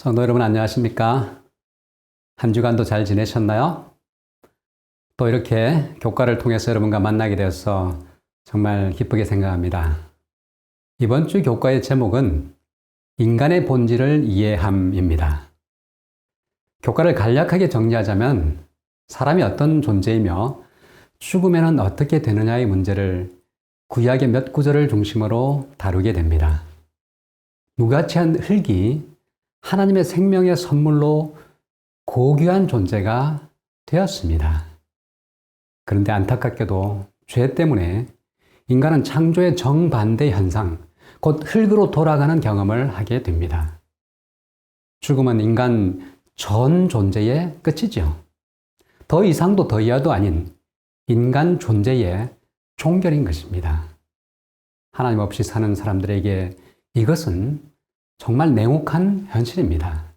성도 여러분 안녕하십니까? 한 주간도 잘 지내셨나요? 또 이렇게 교과를 통해서 여러분과 만나게 되어서 정말 기쁘게 생각합니다. 이번 주 교과의 제목은 인간의 본질을 이해함입니다. 교과를 간략하게 정리하자면 사람이 어떤 존재이며 죽으면 어떻게 되느냐의 문제를 구약의 몇 구절을 중심으로 다루게 됩니다. 무가치한 흙이 하나님의 생명의 선물로 고귀한 존재가 되었습니다. 그런데 안타깝게도 죄 때문에 인간은 창조의 정반대 현상, 곧 흙으로 돌아가는 경험을 하게 됩니다. 죽음은 인간 전 존재의 끝이죠. 더 이상도 더 이하도 아닌 인간 존재의 종결인 것입니다. 하나님 없이 사는 사람들에게 이것은 정말 냉혹한 현실입니다.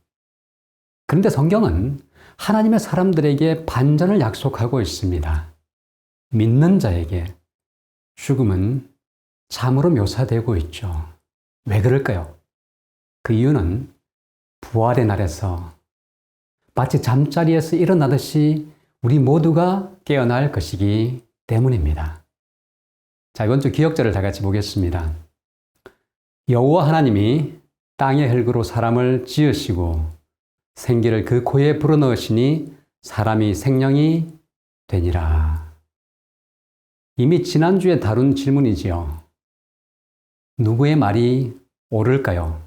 그런데 성경은 하나님의 사람들에게 반전을 약속하고 있습니다. 믿는 자에게 죽음은 잠으로 묘사되고 있죠. 왜 그럴까요? 그 이유는 부활의 날에서 마치 잠자리에서 일어나듯이 우리 모두가 깨어날 것이기 때문입니다. 자, 이번 주 기억절을 다 같이 보겠습니다. 여호와 하나님이 땅의 흙으로 사람을 지으시고 생기를 그 코에 불어넣으시니 사람이 생명이 되니라. 이미 지난주에 다룬 질문이지요. 누구의 말이 옳을까요?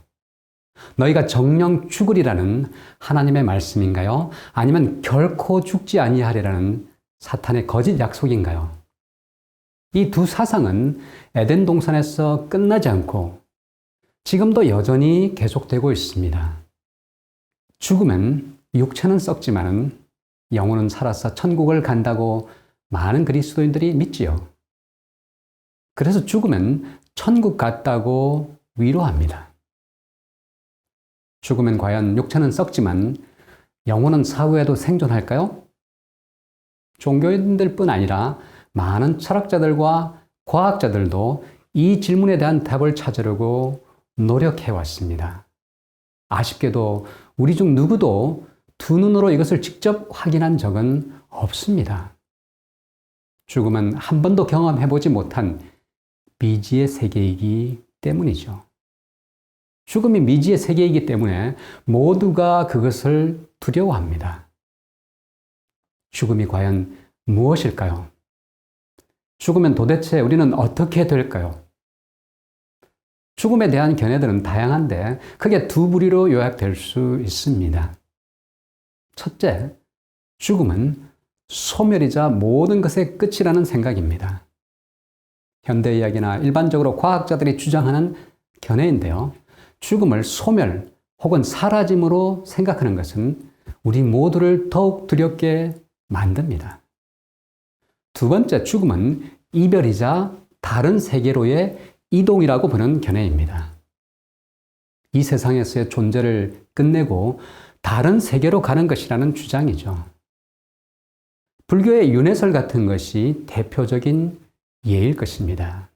너희가 정령 죽으리라는 하나님의 말씀인가요? 아니면 결코 죽지 아니하리라는 사탄의 거짓 약속인가요? 이 두 사상은 에덴 동산에서 끝나지 않고 지금도 여전히 계속되고 있습니다. 죽으면 육체는 썩지만 영혼은 살아서 천국을 간다고 많은 그리스도인들이 믿지요. 그래서 죽으면 천국 같다고 위로합니다. 죽으면 과연 육체는 썩지만 영혼은 사후에도 생존할까요? 종교인들뿐 아니라 많은 철학자들과 과학자들도 이 질문에 대한 답을 찾으려고 노력해왔습니다. 아쉽게도 우리 중 누구도 두 눈으로 이것을 직접 확인한 적은 없습니다. 죽음은 한 번도 경험해보지 못한 미지의 세계이기 때문이죠. 죽음이 미지의 세계이기 때문에 모두가 그것을 두려워합니다. 죽음이 과연 무엇일까요? 죽으면 도대체 우리는 어떻게 될까요? 죽음에 대한 견해들은 다양한데 크게 두 부류로 요약될 수 있습니다. 첫째, 죽음은 소멸이자 모든 것의 끝이라는 생각입니다. 현대의학이나 일반적으로 과학자들이 주장하는 견해인데요. 죽음을 소멸 혹은 사라짐으로 생각하는 것은 우리 모두를 더욱 두렵게 만듭니다. 두 번째, 죽음은 이별이자 다른 세계로의 이동이라고 보는 견해입니다. 이 세상에서의 존재를 끝내고 다른 세계로 가는 것이라는 주장이죠. 불교의 윤회설 같은 것이 대표적인 예일 것입니다.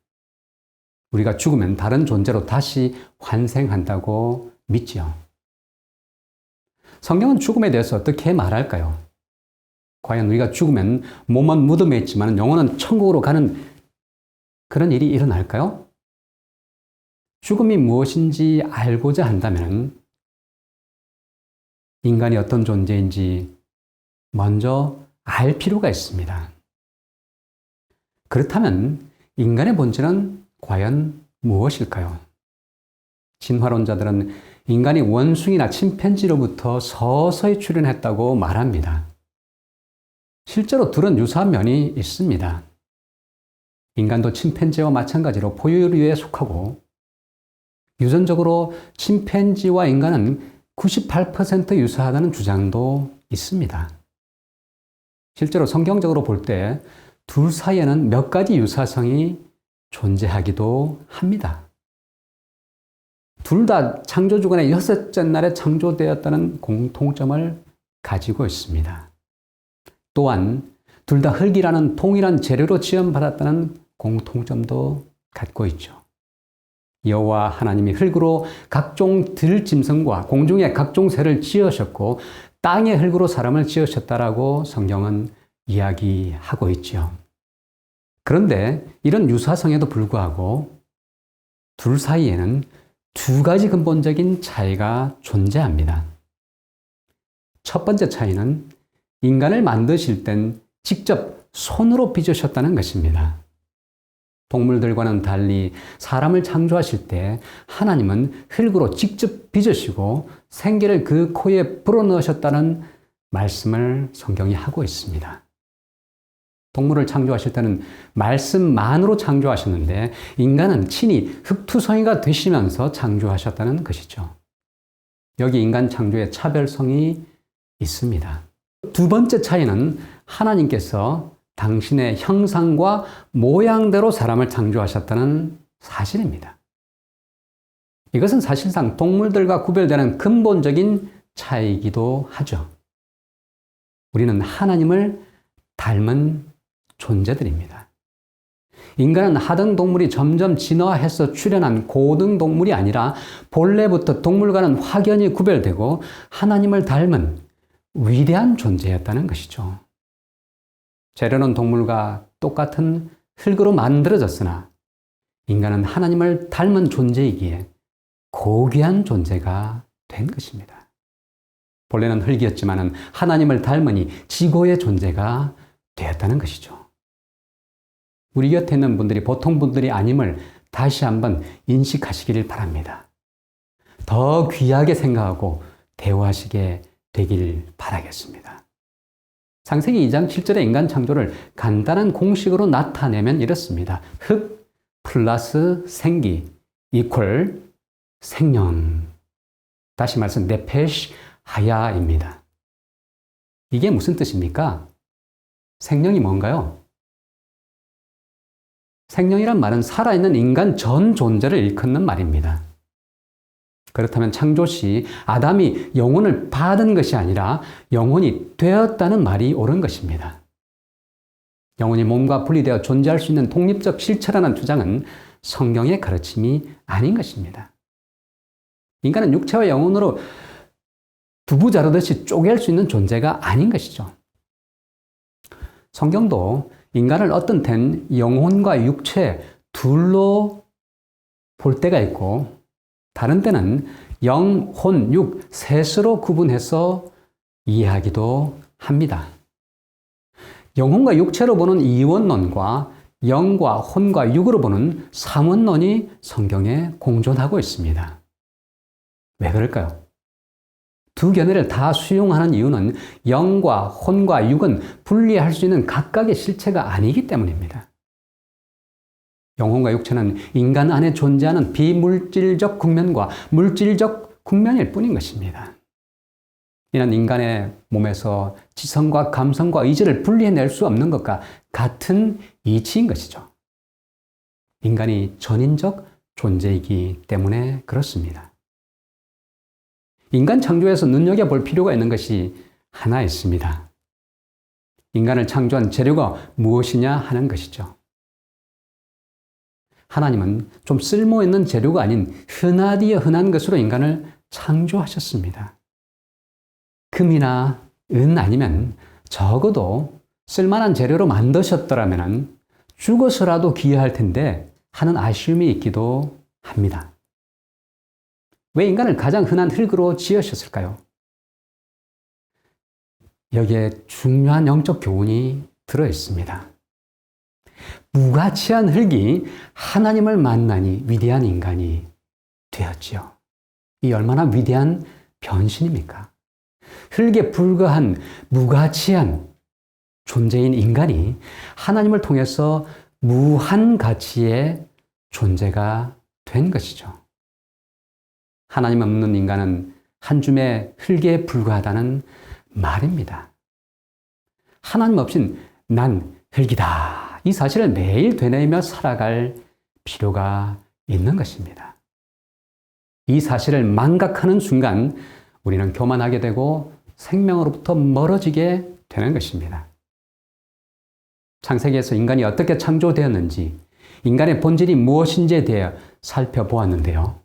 우리가 죽으면 다른 존재로 다시 환생한다고 믿지요. 성경은 죽음에 대해서 어떻게 말할까요? 과연 우리가 죽으면 몸은 무덤에 있지만 영혼은 천국으로 가는 그런 일이 일어날까요? 죽음이 무엇인지 알고자 한다면 인간이 어떤 존재인지 먼저 알 필요가 있습니다. 그렇다면 인간의 본질은 과연 무엇일까요? 진화론자들은 인간이 원숭이나 침팬지로부터 서서히 출현했다고 말합니다. 실제로 둘은 유사한 면이 있습니다. 인간도 침팬지와 마찬가지로 포유류에 속하고 유전적으로 침팬지와 인간은 98% 유사하다는 주장도 있습니다. 실제로 성경적으로 볼 때 둘 사이에는 몇 가지 유사성이 존재하기도 합니다. 둘 다 창조주간의 여섯째 날에 창조되었다는 공통점을 가지고 있습니다. 또한 둘 다 흙이라는 동일한 재료로 지음받았다는 공통점도 갖고 있죠. 여호와 하나님이 흙으로 각종 들짐승과 공중의 각종 새를 지으셨고 땅의 흙으로 사람을 지으셨다라고 성경은 이야기하고 있지요. 그런데 이런 유사성에도 불구하고 둘 사이에는 두 가지 근본적인 차이가 존재합니다. 첫 번째 차이는 인간을 만드실 땐 직접 손으로 빚으셨다는 것입니다. 동물들과는 달리 사람을 창조하실 때 하나님은 흙으로 직접 빚으시고 생기를 그 코에 불어넣으셨다는 말씀을 성경이 하고 있습니다. 동물을 창조하실 때는 말씀만으로 창조하셨는데 인간은 친히 흙투성이가 되시면서 창조하셨다는 것이죠. 여기 인간 창조의 차별성이 있습니다. 두 번째 차이는 하나님께서 당신의 형상과 모양대로 사람을 창조하셨다는 사실입니다. 이것은 사실상 동물들과 구별되는 근본적인 차이이기도 하죠. 우리는 하나님을 닮은 존재들입니다. 인간은 하등 동물이 점점 진화해서 출현한 고등 동물이 아니라 본래부터 동물과는 확연히 구별되고 하나님을 닮은 위대한 존재였다는 것이죠. 재료는 동물과 똑같은 흙으로 만들어졌으나 인간은 하나님을 닮은 존재이기에 고귀한 존재가 된 것입니다. 본래는 흙이었지만 하나님을 닮으니 지고의 존재가 되었다는 것이죠. 우리 곁에 있는 분들이 보통 분들이 아님을 다시 한번 인식하시기를 바랍니다. 더 귀하게 생각하고 대우하시게 되길 바라겠습니다. 창세기 2장 7절의 인간 창조를 간단한 공식으로 나타내면 이렇습니다. 흙 플러스 생기 이퀄 생명. 다시 말해서 네페시 하야입니다. 이게 무슨 뜻입니까? 생명이 뭔가요? 생명이란 말은 살아있는 인간 전 존재를 일컫는 말입니다. 그렇다면 창조 시 아담이 영혼을 받은 것이 아니라 영혼이 되었다는 말이 옳은 것입니다. 영혼이 몸과 분리되어 존재할 수 있는 독립적 실체라는 주장은 성경의 가르침이 아닌 것입니다. 인간은 육체와 영혼으로 두부 자르듯이 쪼갤 수 있는 존재가 아닌 것이죠. 성경도 인간을 어떤 때는 영혼과 육체 둘로 볼 때가 있고 다른 때는 영, 혼, 육 셋으로 구분해서 이해하기도 합니다. 영혼과 육체로 보는 이원론과 영과 혼과 육으로 보는 삼원론이 성경에 공존하고 있습니다. 왜 그럴까요? 두 견해를 다 수용하는 이유는 영과 혼과 육은 분리할 수 있는 각각의 실체가 아니기 때문입니다. 영혼과 육체는 인간 안에 존재하는 비물질적 국면과 물질적 국면일 뿐인 것입니다. 이는 인간의 몸에서 지성과 감성과 의지를 분리해낼 수 없는 것과 같은 이치인 것이죠. 인간이 전인적 존재이기 때문에 그렇습니다. 인간 창조에서 눈여겨볼 필요가 있는 것이 하나 있습니다. 인간을 창조한 재료가 무엇이냐 하는 것이죠. 하나님은 좀 쓸모있는 재료가 아닌 흔하디어 흔한 것으로 인간을 창조하셨습니다. 금이나 은 아니면 적어도 쓸만한 재료로 만드셨더라면 죽어서라도 기여할 텐데 하는 아쉬움이 있기도 합니다. 왜 인간을 가장 흔한 흙으로 지으셨을까요? 여기에 중요한 영적 교훈이 들어 있습니다. 무가치한 흙이 하나님을 만나니 위대한 인간이 되었지요. 이 얼마나 위대한 변신입니까? 흙에 불과한 무가치한 존재인 인간이 하나님을 통해서 무한 가치의 존재가 된 것이죠. 하나님 없는 인간은 한 줌의 흙에 불과하다는 말입니다. 하나님 없인 난 흙이다. 이 사실을 매일 되뇌이며 살아갈 필요가 있는 것입니다. 이 사실을 망각하는 순간 우리는 교만하게 되고 생명으로부터 멀어지게 되는 것입니다. 창세기에서 인간이 어떻게 창조되었는지, 인간의 본질이 무엇인지에 대해 살펴보았는데요.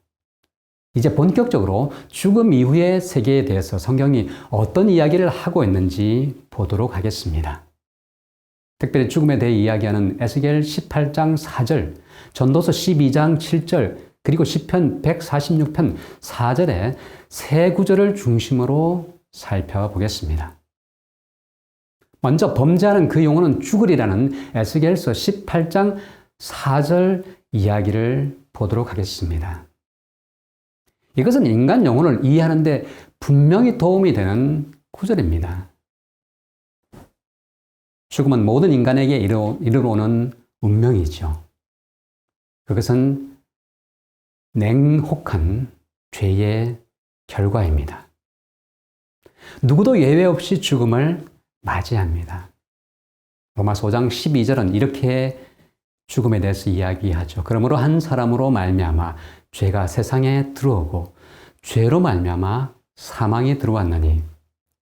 이제 본격적으로 죽음 이후의 세계에 대해서 성경이 어떤 이야기를 하고 있는지 보도록 하겠습니다. 특별히 죽음에 대해 이야기하는 에스겔 18장 4절, 전도서 12장 7절, 그리고 시편 146편 4절의 세 구절을 중심으로 살펴보겠습니다. 먼저 범죄하는 그 영혼은 죽으리라는 에스겔서 18장 4절 이야기를 보도록 하겠습니다. 이것은 인간 영혼을 이해하는 데 분명히 도움이 되는 구절입니다. 죽음은 모든 인간에게 이르러오는 운명이죠. 그것은 냉혹한 죄의 결과입니다. 누구도 예외 없이 죽음을 맞이합니다. 로마서 5장 12절은 이렇게 죽음에 대해서 이야기하죠. 그러므로 한 사람으로 말미암아 죄가 세상에 들어오고 죄로 말미암아 사망이 들어왔느니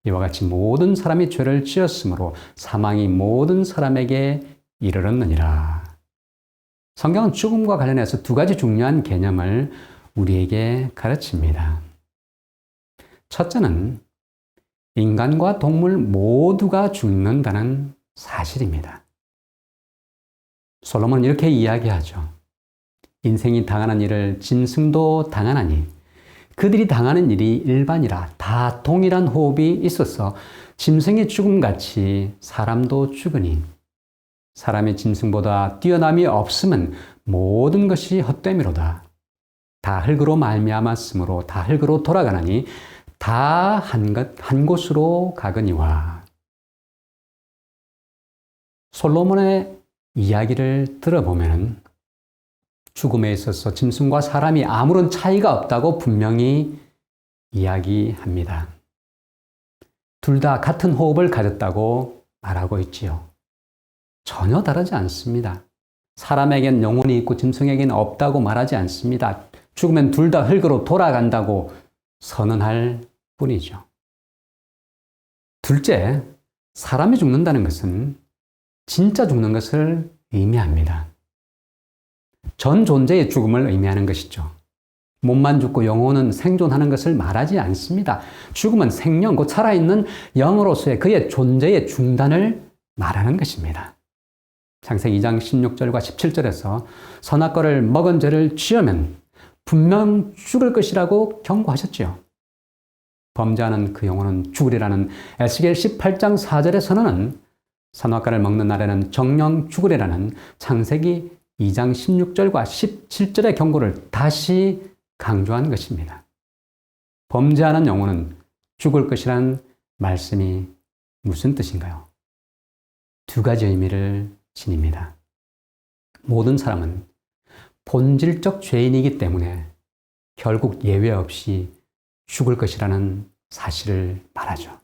이와 같이 모든 사람이 죄를 지었으므로 사망이 모든 사람에게 이르렀느니라. 성경은 죽음과 관련해서 두 가지 중요한 개념을 우리에게 가르칩니다. 첫째는 인간과 동물 모두가 죽는다는 사실입니다. 솔로몬은 이렇게 이야기하죠. 인생이 당하는 일을 짐승도 당하나니 그들이 당하는 일이 일반이라 다 동일한 호흡이 있어서 짐승의 죽음같이 사람도 죽으니 사람이 짐승보다 뛰어남이 없으면 모든 것이 헛됨이로다. 다 흙으로 말미암았으므로 다 흙으로 돌아가나니 다 한 곳으로 가거니와. 솔로몬의 이야기를 들어보면 죽음에 있어서 짐승과 사람이 아무런 차이가 없다고 분명히 이야기합니다. 둘 다 같은 호흡을 가졌다고 말하고 있지요. 전혀 다르지 않습니다. 사람에겐 영혼이 있고 짐승에겐 없다고 말하지 않습니다. 죽으면 둘 다 흙으로 돌아간다고 선언할 뿐이죠. 둘째, 사람이 죽는다는 것은 진짜 죽는 것을 의미합니다. 전 존재의 죽음을 의미하는 것이죠. 몸만 죽고 영혼은 생존하는 것을 말하지 않습니다. 죽음은 생명, 곧 살아있는 영으로서의 그의 존재의 중단을 말하는 것입니다. 창세기 2장 16절과 17절에서 선악과를 먹은 죄를 지으면 분명 죽을 것이라고 경고하셨지요. 범죄하는 그 영혼은 죽으리라는 에스겔 18장 4절의 선언은 선악과를 먹는 날에는 정령 죽으리라는 창세기 2장 16절과 17절의 경고를 다시 강조한 것입니다. 범죄하는 영혼은 죽을 것이라는 말씀이 무슨 뜻인가요? 두 가지 의미를 지닙니다. 모든 사람은 본질적 죄인이기 때문에 결국 예외 없이 죽을 것이라는 사실을 말하죠.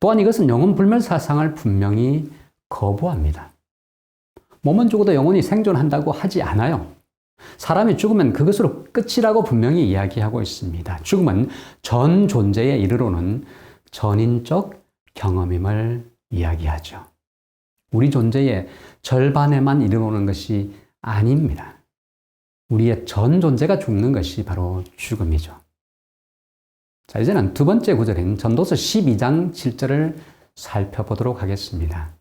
또한 이것은 영혼 불멸 사상을 분명히 거부합니다. 몸은 죽어도 영혼이 생존한다고 하지 않아요. 사람이 죽으면 그것으로 끝이라고 분명히 이야기하고 있습니다. 죽음은 전 존재에 이르러오는 전인적 경험임을 이야기하죠. 우리 존재의 절반에만 이르러오는 것이 아닙니다. 우리의 전 존재가 죽는 것이 바로 죽음이죠. 자, 이제는 두 번째 구절인 전도서 12장 7절을 살펴보도록 하겠습니다.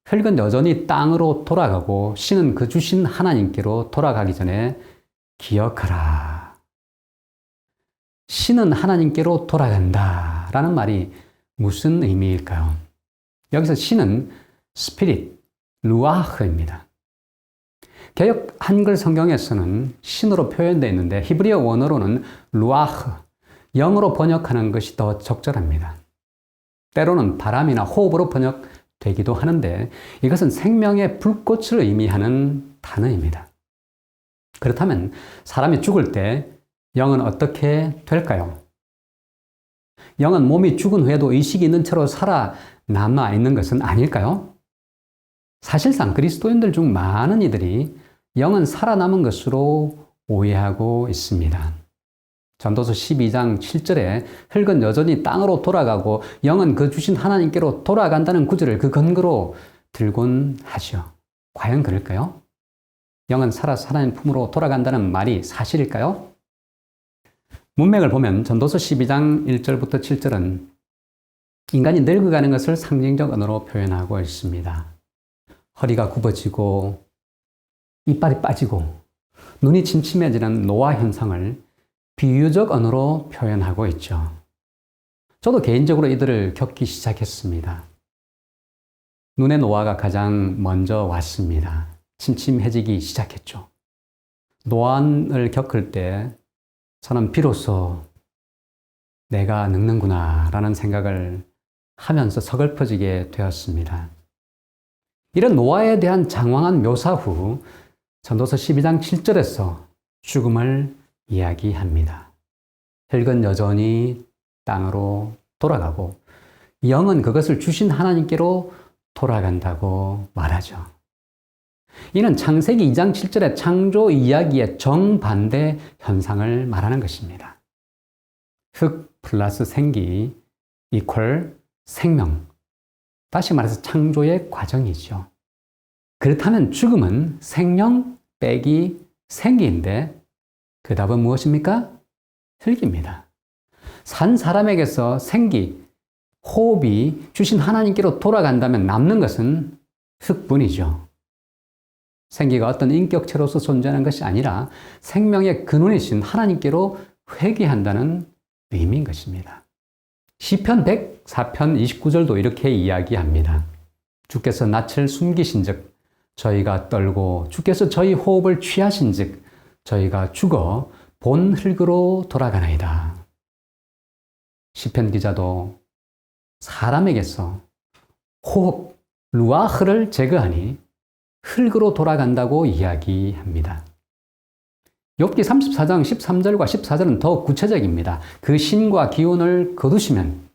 흙은 여전히 땅으로 돌아가고 신은 그 주신 하나님께로 돌아가기 전에 기억하라. 신은 하나님께로 돌아간다 라는 말이 무슨 의미일까요? 여기서 신은 스피릿, 루아흐입니다. 개역 한글 성경에서는 신으로 표현되어 있는데 히브리어 원어로는 루아흐, 영으로 번역하는 것이 더 적절합니다. 때로는 바람이나 호흡으로 번역되기도 하는데 이것은 생명의 불꽃을 의미하는 단어입니다. 그렇다면 사람이 죽을 때 영은 어떻게 될까요? 영은 몸이 죽은 후에도 의식이 있는 채로 살아남아 있는 것은 아닐까요? 사실상 그리스도인들 중 많은 이들이 영은 살아남은 것으로 오해하고 있습니다. 전도서 12장 7절에 흙은 여전히 땅으로 돌아가고 영은 그 주신 하나님께로 돌아간다는 구절을 그 근거로 들곤 하죠. 과연 그럴까요? 영은 살아서 하나님 품으로 돌아간다는 말이 사실일까요? 문맥을 보면 전도서 12장 1절부터 7절은 인간이 늙어가는 것을 상징적 언어로 표현하고 있습니다. 허리가 굽어지고 이빨이 빠지고 눈이 침침해지는 노화 현상을 비유적 언어로 표현하고 있죠. 저도 개인적으로 이들을 겪기 시작했습니다. 눈의 노화가 가장 먼저 왔습니다. 침침해지기 시작했죠. 노안을 겪을 때 저는 비로소 내가 늙는구나 라는 생각을 하면서 서글퍼지게 되었습니다. 이런 노화에 대한 장황한 묘사 후 전도서 12장 7절에서 죽음을 이야기합니다. 혈은 여전히 땅으로 돌아가고 영은 그것을 주신 하나님께로 돌아간다고 말하죠. 이는 창세기 2장 7절의 창조 이야기의 정반대 현상을 말하는 것입니다. 흙 플러스 생기 이퀄 생명. 다시 말해서 창조의 과정이죠. 그렇다면 죽음은 생명 빼기 생기인데 그 답은 무엇입니까? 흙입니다. 산 사람에게서 생기, 호흡이 주신 하나님께로 돌아간다면 남는 것은 흙뿐이죠. 생기가 어떤 인격체로서 존재하는 것이 아니라 생명의 근원이신 하나님께로 회귀한다는 의미인 것입니다. 시편 104편 29절도 이렇게 이야기합니다. 주께서 낯을 숨기신 즉 저희가 떨고 주께서 저희 호흡을 취하신 즉 저희가 죽어 본 흙으로 돌아가나이다. 시편 기자도 사람에게서 호흡, 루아흐를 제거하니 흙으로 돌아간다고 이야기합니다. 욥기 34장 13절과 14절은 더 구체적입니다. 그 신과 기운을 거두시면,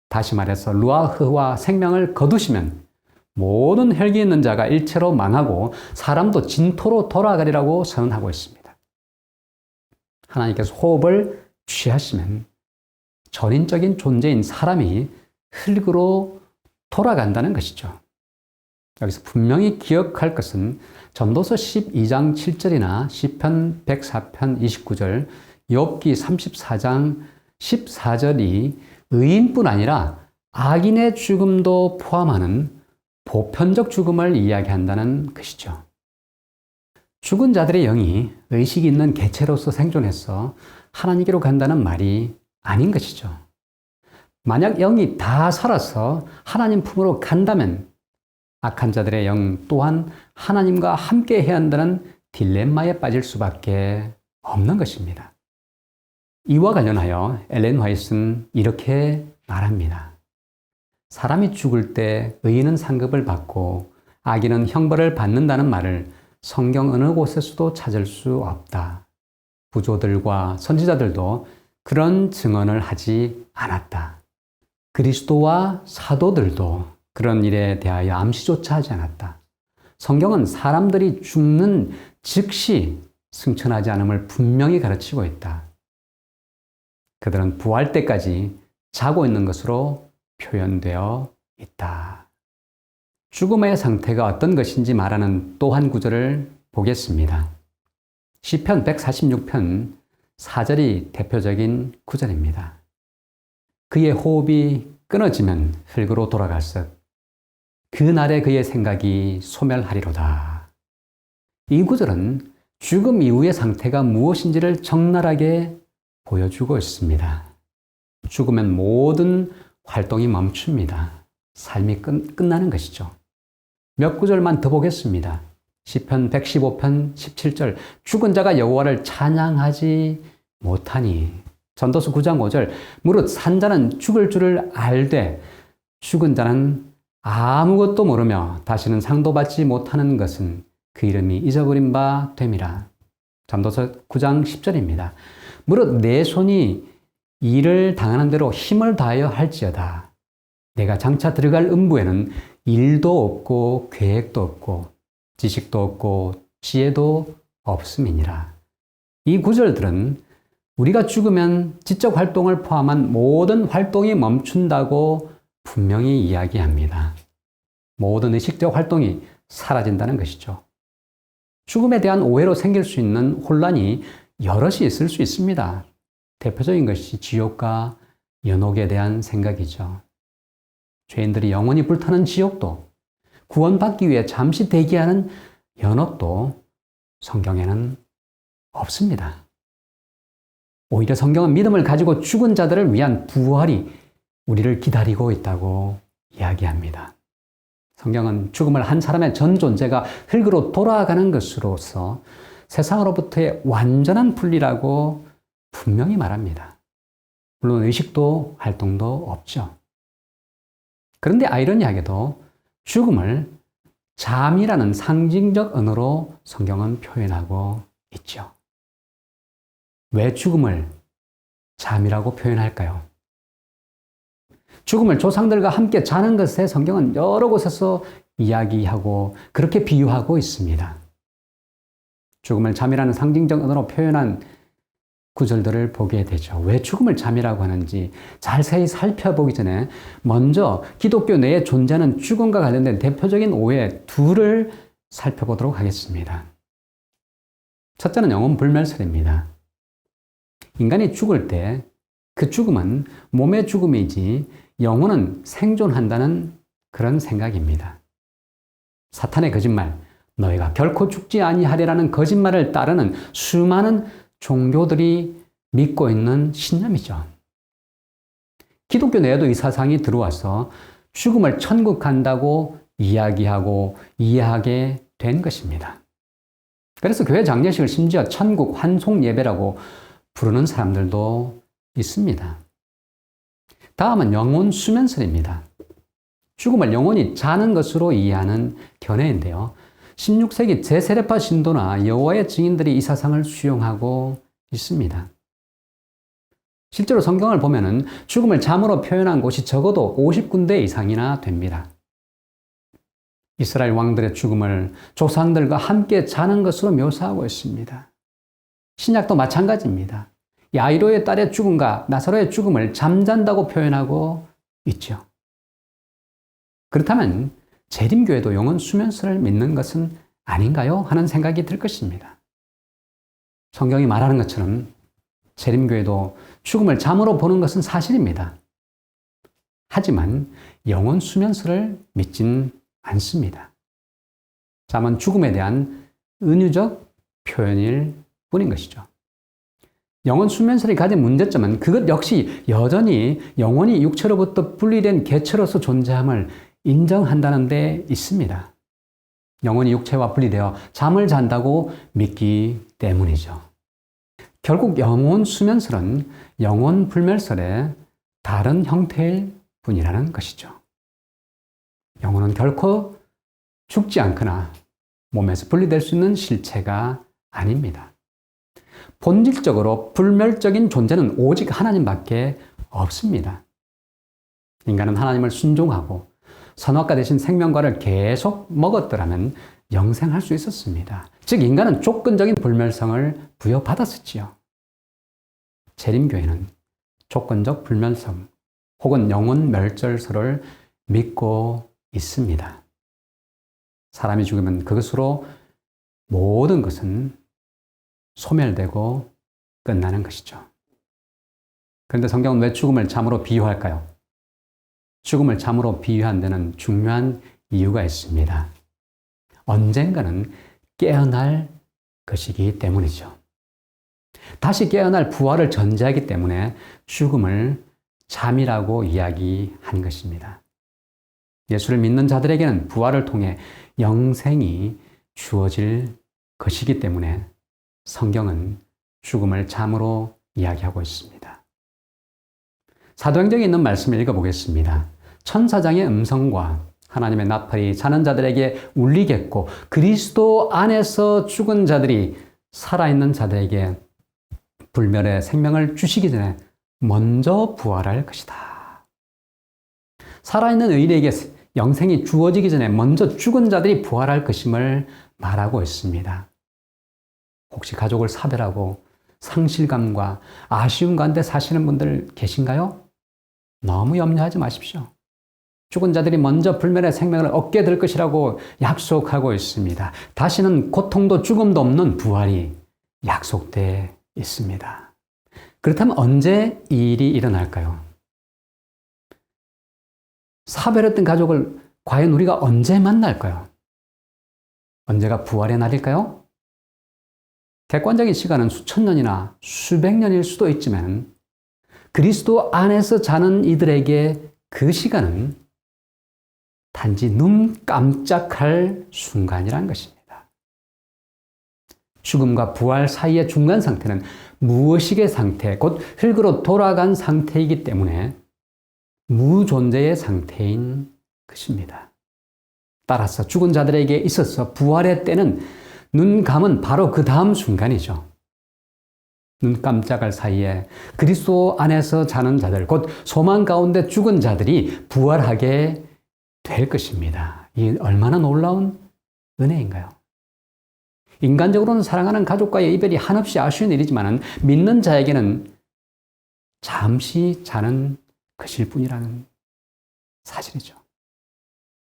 다시 말해서 루아흐와 생명을 거두시면 모든 혈기 있는 자가 일체로 망하고 사람도 진토로 돌아가리라고 선언하고 있습니다. 하나님께서 호흡을 취하시면 전인적인 존재인 사람이 흙으로 돌아간다는 것이죠. 여기서 분명히 기억할 것은 전도서 12장 7절이나 시편 104편 29절, 욥기 34장 14절이 의인뿐 아니라 악인의 죽음도 포함하는 보편적 죽음을 이야기한다는 것이죠. 죽은 자들의 영이 의식이 있는 개체로서 생존해서 하나님께로 간다는 말이 아닌 것이죠. 만약 영이 다 살아서 하나님 품으로 간다면 악한 자들의 영 또한 하나님과 함께 해야 한다는 딜레마에 빠질 수밖에 없는 것입니다. 이와 관련하여 엘렌 화이트는 이렇게 말합니다. 사람이 죽을 때 의인은 상급을 받고 악인은 형벌을 받는다는 말을 성경 어느 곳에서도 찾을 수 없다. 부조들과 선지자들도 그런 증언을 하지 않았다. 그리스도와 사도들도 그런 일에 대하여 암시조차 하지 않았다. 성경은 사람들이 죽는 즉시 승천하지 않음을 분명히 가르치고 있다. 그들은 부활 때까지 자고 있는 것으로 표현되어 있다. 죽음의 상태가 어떤 것인지 말하는 또 한 구절을 보겠습니다. 시편 146편 4절이 대표적인 구절입니다. 그의 호흡이 끊어지면 흙으로 돌아갈듯 그날에 그의 생각이 소멸하리로다. 이 구절은 죽음 이후의 상태가 무엇인지를 적나라하게 보여주고 있습니다. 죽으면 모든 활동이 멈춥니다. 삶이 끝나는 것이죠. 몇 구절만 더 보겠습니다. 시편 115편 17절 죽은 자가 여호와를 찬양하지 못하니. 전도서 9장 5절 무릇 산자는 죽을 줄을 알되 죽은 자는 아무것도 모르며 다시는 상도받지 못하는 것은 그 이름이 잊어버린 바 됨이라. 전도서 9장 10절입니다. 무릇 내 손이 일을 당하는 대로 힘을 다하여 할지어다. 내가 장차 들어갈 음부에는 일도 없고 계획도 없고 지식도 없고 지혜도 없음이니라. 이 구절들은 우리가 죽으면 지적 활동을 포함한 모든 활동이 멈춘다고 분명히 이야기합니다. 모든 의식적 활동이 사라진다는 것이죠. 죽음에 대한 오해로 생길 수 있는 혼란이 여럿이 있을 수 있습니다. 대표적인 것이 지옥과 연옥에 대한 생각이죠. 죄인들이 영원히 불타는 지옥도, 구원받기 위해 잠시 대기하는 연옥도 성경에는 없습니다. 오히려 성경은 믿음을 가지고 죽은 자들을 위한 부활이 우리를 기다리고 있다고 이야기합니다. 성경은 죽음을 한 사람의 전 존재가 흙으로 돌아가는 것으로서 세상으로부터의 완전한 분리라고 분명히 말합니다. 물론 의식도 활동도 없죠. 그런데 아이러니하게도 죽음을 잠이라는 상징적 언어로 성경은 표현하고 있죠. 왜 죽음을 잠이라고 표현할까요? 죽음을 조상들과 함께 자는 것에 성경은 여러 곳에서 이야기하고 그렇게 비유하고 있습니다. 죽음을 잠이라는 상징적 언어로 표현한 구절들을 보게 되죠. 왜 죽음을 잠이라고 하는지 자세히 살펴보기 전에 먼저 기독교 내에 존재하는 죽음과 관련된 대표적인 오해 둘을 살펴보도록 하겠습니다. 첫째는 영혼 불멸설입니다. 인간이 죽을 때 그 죽음은 몸의 죽음이지 영혼은 생존한다는 그런 생각입니다. 사탄의 거짓말, 너희가 결코 죽지 아니하리라는 거짓말을 따르는 수많은 종교들이 믿고 있는 신념이죠. 기독교 내에도 이 사상이 들어와서 죽음을 천국 간다고 이야기하고 이해하게 된 것입니다. 그래서 교회 장례식을 심지어 천국 환송 예배라고 부르는 사람들도 있습니다. 다음은 영혼 수면설입니다. 죽음을 영혼이 자는 것으로 이해하는 견해인데요. 16세기 제세례파 신도나 여호와의 증인들이 이 사상을 수용하고 있습니다. 실제로 성경을 보면은 죽음을 잠으로 표현한 곳이 적어도 50군데 이상이나 됩니다. 이스라엘 왕들의 죽음을 조상들과 함께 자는 것으로 묘사하고 있습니다. 신약도 마찬가지입니다. 야이로의 딸의 죽음과 나사로의 죽음을 잠잔다고 표현하고 있죠. 그렇다면 재림교회도 영혼 수면설을 믿는 것은 아닌가요? 하는 생각이 들 것입니다. 성경이 말하는 것처럼 재림교회도 죽음을 잠으로 보는 것은 사실입니다. 하지만 영혼 수면설을 믿진 않습니다. 잠은 죽음에 대한 은유적 표현일 뿐인 것이죠. 영혼 수면설이 가진 문제점은 그것 역시 여전히 영혼이 육체로부터 분리된 개체로서 존재함을 인정한다는 데 있습니다. 영혼이 육체와 분리되어 잠을 잔다고 믿기 때문이죠. 결국 영혼 수면설은 영혼 불멸설의 다른 형태일 뿐이라는 것이죠. 영혼은 결코 죽지 않거나 몸에서 분리될 수 있는 실체가 아닙니다. 본질적으로 불멸적인 존재는 오직 하나님밖에 없습니다. 인간은 하나님을 순종하고 선악과 대신 생명과를 계속 먹었더라면 영생할 수 있었습니다. 즉 인간은 조건적인 불멸성을 부여받았었지요. 재림교회는 조건적 불멸성 혹은 영혼 멸절설을 믿고 있습니다. 사람이 죽으면 그것으로 모든 것은 소멸되고 끝나는 것이죠. 그런데 성경은 왜 죽음을 잠으로 비유할까요? 죽음을 잠으로 비유한 데는 중요한 이유가 있습니다. 언젠가는 깨어날 것이기 때문이죠. 다시 깨어날 부활을 전제하기 때문에 죽음을 잠이라고 이야기한 것입니다. 예수를 믿는 자들에게는 부활을 통해 영생이 주어질 것이기 때문에 성경은 죽음을 잠으로 이야기하고 있습니다. 사도행전에 있는 말씀을 읽어보겠습니다. 천사장의 음성과 하나님의 나팔이 자는 자들에게 울리겠고 그리스도 안에서 죽은 자들이 살아있는 자들에게 불멸의 생명을 주시기 전에 먼저 부활할 것이다. 살아있는 의인에게 영생이 주어지기 전에 먼저 죽은 자들이 부활할 것임을 말하고 있습니다. 혹시 가족을 사별하고 상실감과 아쉬움 가운데 사시는 분들 계신가요? 너무 염려하지 마십시오. 죽은 자들이 먼저 불멸의 생명을 얻게 될 것이라고 약속하고 있습니다. 다시는 고통도 죽음도 없는 부활이 약속되어 있습니다. 그렇다면 언제 이 일이 일어날까요? 사별했던 가족을 과연 우리가 언제 만날까요? 언제가 부활의 날일까요? 객관적인 시간은 수천 년이나 수백 년일 수도 있지만 그리스도 안에서 자는 이들에게 그 시간은 단지 눈 깜짝할 순간이란 것입니다. 죽음과 부활 사이의 중간 상태는 무의식의 상태, 곧 흙으로 돌아간 상태이기 때문에 무존재의 상태인 것입니다. 따라서 죽은 자들에게 있어서 부활의 때는 눈 감은 바로 그 다음 순간이죠. 눈 깜짝할 사이에 그리스도 안에서 자는 자들, 곧 소망 가운데 죽은 자들이 부활하게 될 것입니다. 이 얼마나 놀라운 은혜인가요? 인간적으로는 사랑하는 가족과의 이별이 한없이 아쉬운 일이지만 믿는 자에게는 잠시 자는 것일 뿐이라는 사실이죠.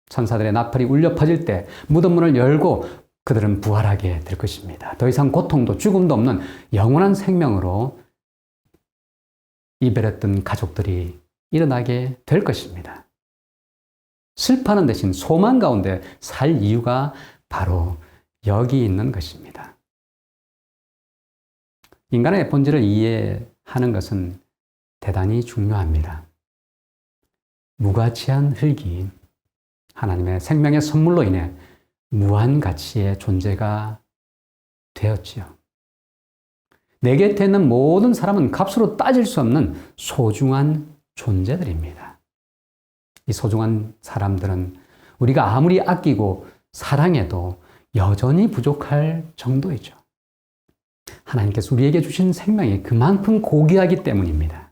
천사들의 나팔이 울려 퍼질 때 무덤 문을 열고 그들은 부활하게 될 것입니다. 더 이상 고통도 죽음도 없는 영원한 생명으로 이별했던 가족들이 일어나게 될 것입니다. 슬퍼하는 대신 소망 가운데 살 이유가 바로 여기 있는 것입니다. 인간의 본질을 이해하는 것은 대단히 중요합니다. 무가치한 흙이 하나님의 생명의 선물로 인해 무한 가치의 존재가 되었지요. 내 곁에 있는 모든 사람은 값으로 따질 수 없는 소중한 존재들입니다. 이 소중한 사람들은 우리가 아무리 아끼고 사랑해도 여전히 부족할 정도이죠. 하나님께서 우리에게 주신 생명이 그만큼 고귀하기 때문입니다.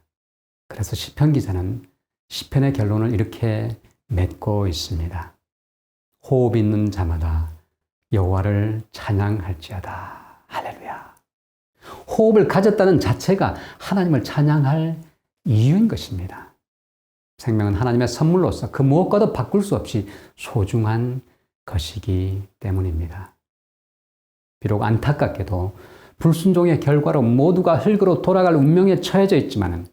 그래서 시편 기자는 시편의 결론을 이렇게 맺고 있습니다. 호흡 있는 자마다 여호와를 찬양할지어다. 할렐루야. 호흡을 가졌다는 자체가 하나님을 찬양할 이유인 것입니다. 생명은 하나님의 선물로서 그 무엇과도 바꿀 수 없이 소중한 것이기 때문입니다. 비록 안타깝게도 불순종의 결과로 모두가 흙으로 돌아갈 운명에 처해져 있지만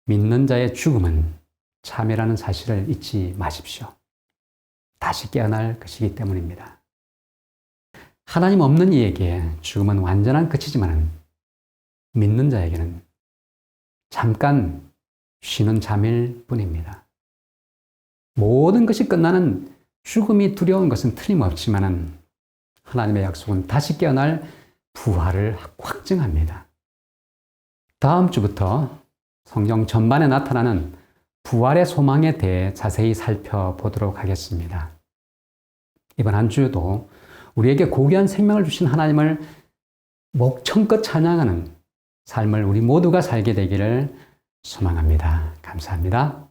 믿는 자의 죽음은 참이라는 사실을 잊지 마십시오. 다시 깨어날 것이기 때문입니다. 하나님 없는 이에게 죽음은 완전한 끝이지만 믿는 자에게는 잠깐 쉬는 잠일 뿐입니다. 모든 것이 끝나는 죽음이 두려운 것은 틀림없지만 하나님의 약속은 다시 깨어날 부활을 확증합니다. 다음 주부터 성경 전반에 나타나는 부활의 소망에 대해 자세히 살펴보도록 하겠습니다. 이번 한 주도 우리에게 고귀한 생명을 주신 하나님을 목청껏 찬양하는 삶을 우리 모두가 살게 되기를 소망합니다. 감사합니다.